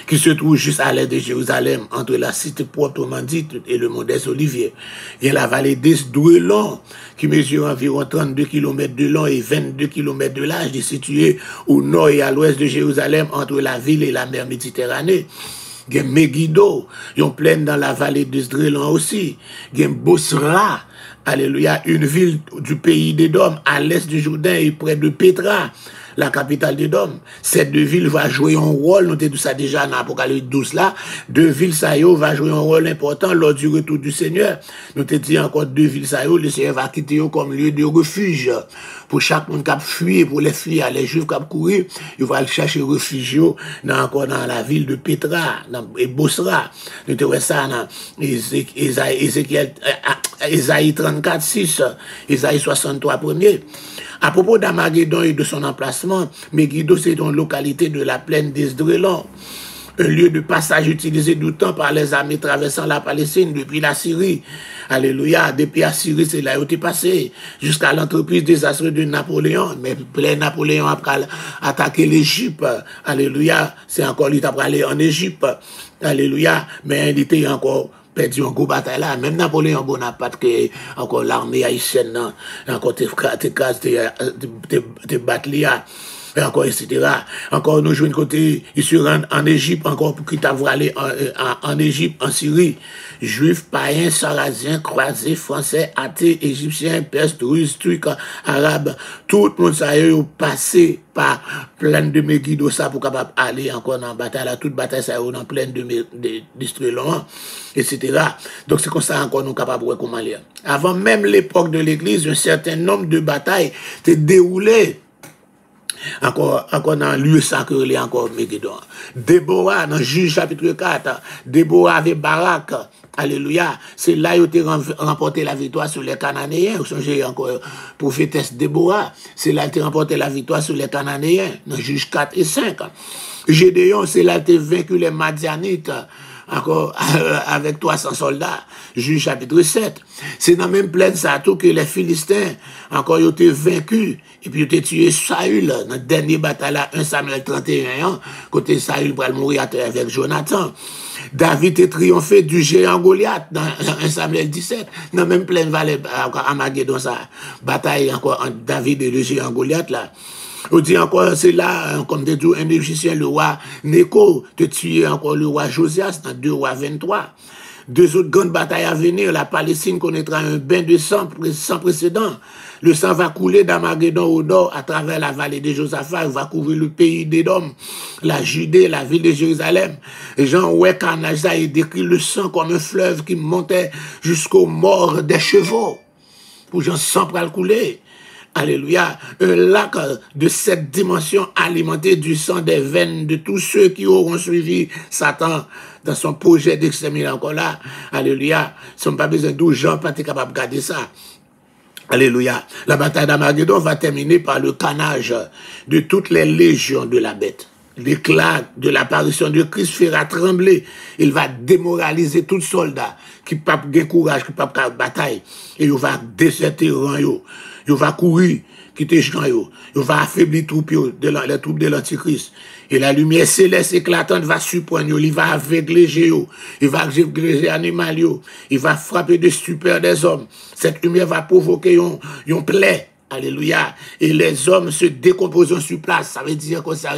qui se trouve juste à l'est de Jérusalem, entre la cité proprement dite et le mont des Oliviers. Il y a la vallée d'Esdrelon, qui mesure environ 32 km de long et 22 km de large, située au nord et à l'ouest de Jérusalem, entre la ville et la mer Méditerranée. Il y a Megiddo, ils ont plaine dans la vallée d'Esdrelon aussi. Il y a Bosra, alléluia, une ville du pays d'Édom, à l'est du Jourdain et près de Pétra, la capitale d'Édom. Cette deux villes vont jouer un rôle, nous avons dit ça déjà dans l'Apocalypse 12 là, deux villes ça y est, vont jouer un rôle important lors du retour du Seigneur. Nous avons dit encore deux villes ça y est, le Seigneur va quitter comme lieu de refuge. Pour chaque monde qui a fui, pour les filles, les juifs qui ont couru, ils vont aller chercher refuge encore dans la ville de Pétra, et Bosra. Nous avons ça dans Ésaïe 34, 6, Ésaïe 63, 1er. À propos d'Armageddon et de son emplacement, Megiddo, c'est une localité de la plaine d'Esdrelon, un lieu de passage utilisé du temps par les armées traversant la Palestine depuis la Syrie. Alléluia, depuis la Syrie, c'est là où t'es passé, jusqu'à l'entreprise désastreuse de Napoléon. Mais Napoléon a attaqué l'Égypte. Alléluia, c'est encore lui qui a aller en Égypte. Alléluia, mais il était encore perdu en gros bataille là. Même Napoléon Bonaparte, que encore l'armée haïtienne, encore t'es battu là. Et encore, etc. Encore, nous jouons une côté, ils se rendent en Égypte, encore pour qu'ils t'avouent aller en Égypte, en Syrie. Juifs, païens, sarrasiens, croisés, français, athées, égyptiens, perses, russes, turcs, arabes, tout le monde, ça y est, passé par plein de Megiddo, ça, pour capable aller encore dans la bataille, là, toute bataille, ça y est, dans plein d'Esdrelon, etc. Donc, c'est comme ça, encore, nous capables de comment lire. Avant même l'époque de l'Église, un certain nombre de batailles s'est déroulé. Encore dans le lieu sacré, encore Megiddo. Déborah, dans Juge chapitre 4, Déborah avec Barak, alléluia, c'est là où tu as remporté la victoire sur les Cananéens. Vous songez encore, prophétesse Déborah, c'est là où tu as remporté la victoire sur les Cananéens, dans Juge 4 et 5. Gédéon, c'est là où tu as vaincu les Madianites, encore avec 300 soldats, Juge chapitre 7. C'est dans la même plaine ça tout que les Philistins, encore ils ont été vaincus, et puis ils ont été tués Saül, dans la dernière bataille là, 1 Samuel 31 ans, côté Saül pour mourir avec Jonathan. David est triomphé du géant Goliath dans 1 Samuel 17, dans la même plaine vallée, Armageddon ça, bataille encore entre David et le géant Goliath là. On dit encore, c'est là, comme des deux, un Égyptien, le roi Néco, te tuer encore le roi Josias dans 2 rois 23. 2 autres grandes batailles à venir. La Palestine connaîtra un bain de sang sans précédent. Le sang va couler d'Armageddon au nord à travers la vallée de Josaphat. Il va couvrir le pays d'Édom, la Judée, la ville de Jérusalem. Et Jean Ouekanaja, il décrit le sang comme un fleuve qui montait jusqu'aux morts des chevaux. Pour Jean sang pour le couler. Alléluia. Un lac de cette dimension alimenté du sang des veines de tous ceux qui auront suivi Satan dans son projet d'extermination encore là. Alléluia. Si on n'a pas besoin d'où Jean pas être capable de garder ça. Alléluia. La bataille d'Armageddon va terminer par le canage de toutes les légions de la bête. L'éclat de l'apparition de Christ fera trembler. Il va démoraliser tout soldat qui n'a pas de courage, qui n'a pas de bataille. Et il va déserter rang. Il va courir, quitter Jean. Il va affaiblir les troupes de l'Antichrist. Et la lumière céleste éclatante va surprendre. Il va aveugler Géo. Il va aveugler les animaux. Il va frapper de stupeur des hommes. Cette lumière va provoquer une plaie. Alléluia. Et les hommes se décomposent sur place. Ça veut dire que ça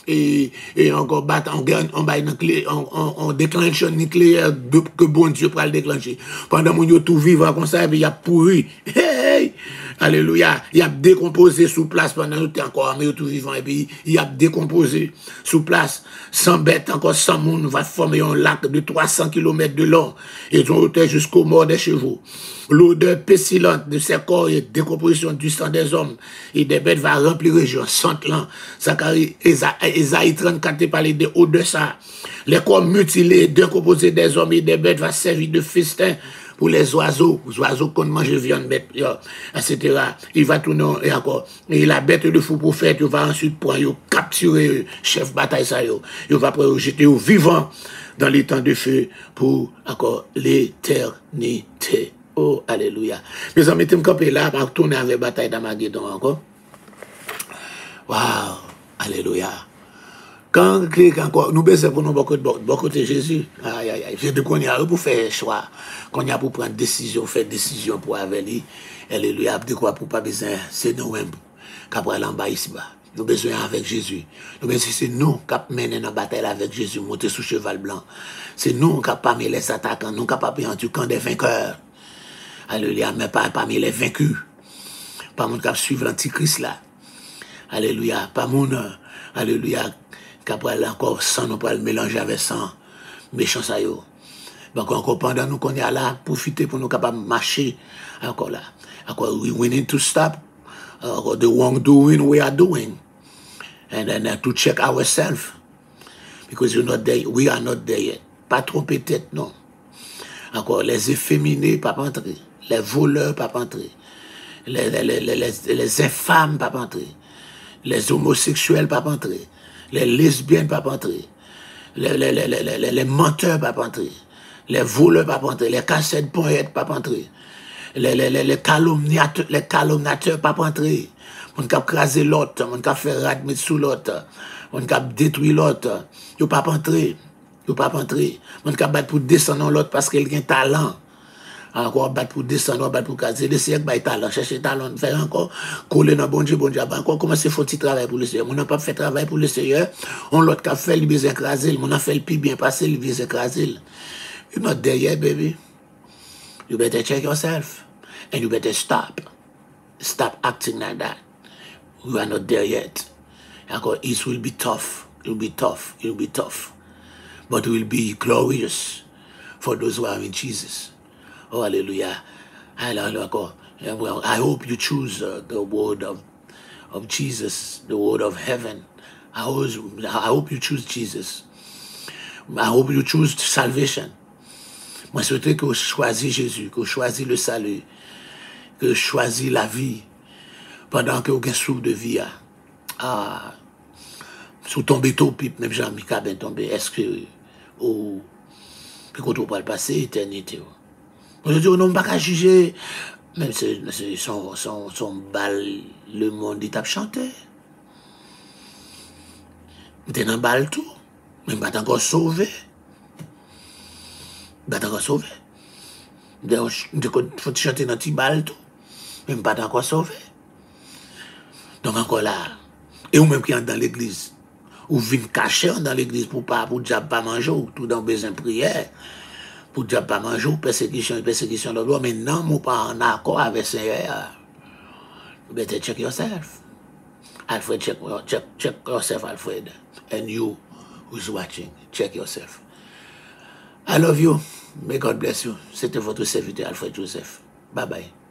et encore battre en déclencheur nucléaire que bon Dieu pourra le déclencher. Pendant que nous tout vivant comme ça, il y a pourri. Hey! Alléluia. Il a décomposé sous place pendant que nous sommes encore armés tout vivant. Et puis, il a décomposé sous place. 100 bêtes, encore 100 monde va former un lac de 300 km de long. Et ils ont été jusqu'au mort des chevaux. L'odeur pestilente de ces corps et décomposition du sang des hommes et des bêtes va remplir la région. Santlan, Zacharie, Esaïe 34 parler de haut de ça. Les corps mutilés, décomposés des hommes et des bêtes va servir de festin pour les oiseaux qu'on mange viande bête, etc. Il va tourner et encore. Et la bête de fou prophète, il va ensuite prendre, capturer chef bataille ça, il va prendre jeter au vivant dans les temps de feu pour encore l'éternité. Oh, alléluia. Mes amis, tu me campé là, pour retourner avec la bataille d'Armageddon encore. Waouh, alléluia. Quand encore, nous baissons pour nous beaucoup de Jésus. Aïe, aïe, aïe. C'est de qu'on y a pour faire choix, qu'on y a pour prendre décision, faire décision pour avec lui. Alléluia. De quoi pour pas besoin, c'est nous-mêmes. Qu'après l'en-bas ici-bas. Nous besoin avec Jésus. Nous besoin, c'est nous qui menons la bataille avec Jésus, monter sous cheval blanc. C'est nous qui parmi les attaquants, nous qui parmi du camp des vainqueurs. Alléluia, mais pas parmi les vaincus. Pas mon qui suivre l'antichrist là. Alléluia, pas mon, alléluia, qu'après encore sang, nous pourrons le mélanger avec sang, méchant ça yo. Donc encore pendant nous qu'on est là, profiter pour nous capables de marcher, encore là. Encore, we need to stop the wrongdoing we are doing. And then to check ourselves. Because you're not there, we are not there yet. Pas tromper tête, non. Encore, les efféminés, pas entrer. Les voleurs, pas entrer. Les infâmes, pas entrer. Les homosexuels, pas entrer. Les lesbiennes, pas entrer. Les menteurs, pas entrer. Les voleurs, pas entrer. Les cassettes, poètes, pas entrer. Les calomniateurs, pas entrer. On cap craser l'autre, on cap faire radmettre sous l'autre, on cap détruire l'autre. Yo pas entrer. Yo pas entrer. On cap battre pour descendre l'autre parce qu'il a un talent. Encore battre pour descendre, battre pour caser, le Seigneur bail talent, chercher talent, faire encore coller dans bon Dieu, encore commencer faut petit travail pour le Seigneur. On n'a pas fait travail pour le Seigneur, on l'autre qu'a fait, il bien écraser, on a fait le plus bien passé, il bien écraser. You're not there yet, baby. You better check yourself and you better stop. Stop acting like that. You are not there yet. Encore, it will be tough. It will be tough. It will be tough. But it will be glorious for those who are in Jesus. Oh, hallelujah. I hope you choose the word of Jesus, the word of heaven. I hope you choose Jesus. I hope you choose salvation. Moi, je souhaite que vous choisissez Jésus, que vous choisissez le salut, que vous choisissez la vie pendant que vous avez un souffle de vie. Ah, sous tomber tout, même Jean-Michel ben tombé, est-ce que vous pouvez pas le passer, éternité? On dit, on n'a pas qu'à juger. Même son bal, le monde, il tape chanter. T'es dans le bal tout. Même pas encore sauvé. Pas encore sauvé. Il faut chanter dans le petit bal tout. Même pas encore sauvé. Donc encore là, Et ou même qui est dans l'église. Ou vient cacher dans l'église pour diable pas manger, ou tout dans besoin de prière. Pour diable pas manger, ou persécution de loi. Mais non, mon pas en accord avec Seigneur. You better check yourself. Alfred, check yourself, Alfred. And you who's watching, check yourself. I love you. May God bless you. C'était votre serviteur Alfred Joseph. Bye bye.